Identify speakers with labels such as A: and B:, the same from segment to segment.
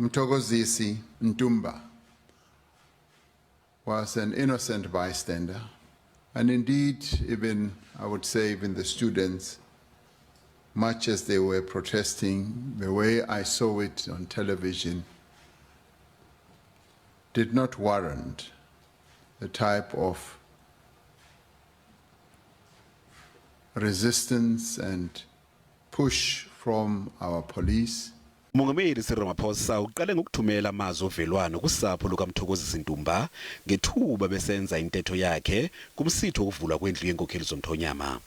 A: Mthokozisi Ntumba was an innocent bystander, and indeed, even I would say, even the students, much as they were protesting, the way I saw it on television, did not warrant the type of resistance and push from our police.
B: Mongameli Cyril Ramaphosa uqale ngokuthumela amazwi ovelwano kusapho lukaMthokozisi Ntumba ngethuba besenza intetho yakhe kumsitho wokuvulwa kwendlu yenkokheli zomthonyama.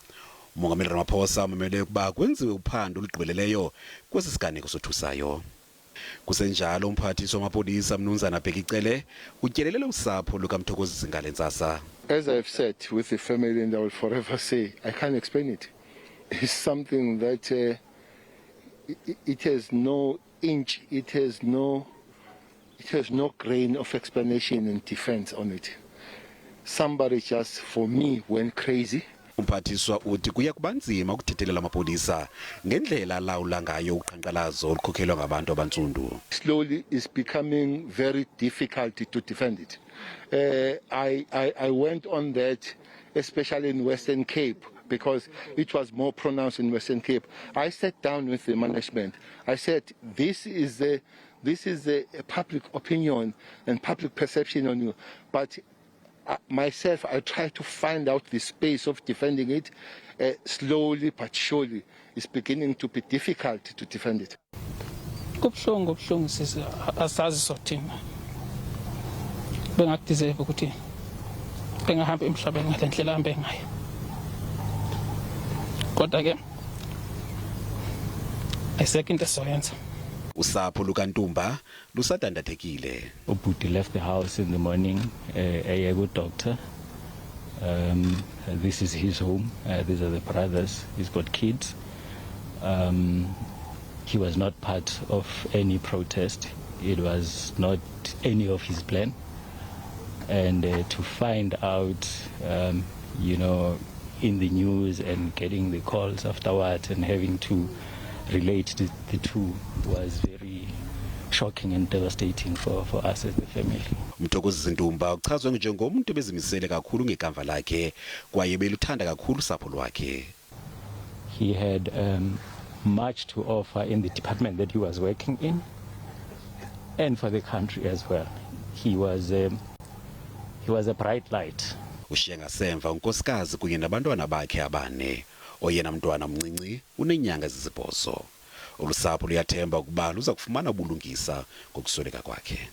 B: Mongameli Ramaphosa umemele ukuba kwenziwe uphando olugqibeleleyo kwesi siganeko sothusayo. Kusenjalo umphathiswa wamapolisa Mnumzana Bhekicele utyelelele usapho lukaMthokozisi ngalentsasa.
C: As I've said with the family, and I will forever say, I can't explain it. It's something that it has no inch, it has no grain of explanation and defense on it. Somebody just, for me, went crazy.
B: Umphathiswa uthi kuya kubanzima ukuthethelela amapolisa ngendlela lawula ngayo uqhankqalazo olukhokhelwa ngabantu abantsundu.
C: Slowly it's becoming very difficult to defend it. I went on that, especially in Western Cape, because it was more pronounced in Western Cape. I sat down with the management. I said, this is a public opinion and public perception on you, but myself, I try to find out the space of defending it. Slowly but surely, it's beginning to be difficult to defend it.
D: Kubhlungu sisi asazi sothina. Bengakudeserve ukuthi bengahamba emhlabeni ngale ndlela ahambe ngayo. Kodwa ke ayiseke into esoyenza.
B: Usapho lukaNtumba lusadandathekile.
E: Ubhuti left the house in the morning, a good doctor. This is his home. These are the brothers. He's got kids. He was not part of any protest. It was not any of his plan. And to find out, in the news and getting the calls afterwards and having to relate the two was very shocking and devastating for us as the family.
B: Mthokozisi Ntumba uchazwe njengomuntu obezimisele kakhulu ngekamva lakhe kwaye beluthanda kakhulu usapho lwakhe.
E: He had much to offer in the department that he was working in and for the country as well. He was a bright light.
B: Ushiya ngasemva unkosikazi kunye nabantwana bakhe abane. Oyena mntwana mncinci unenyanga ezisibhozo. Ulusapho luyathemba ukuba luza kufumana ubulungisa ngokusweleka kwakhe.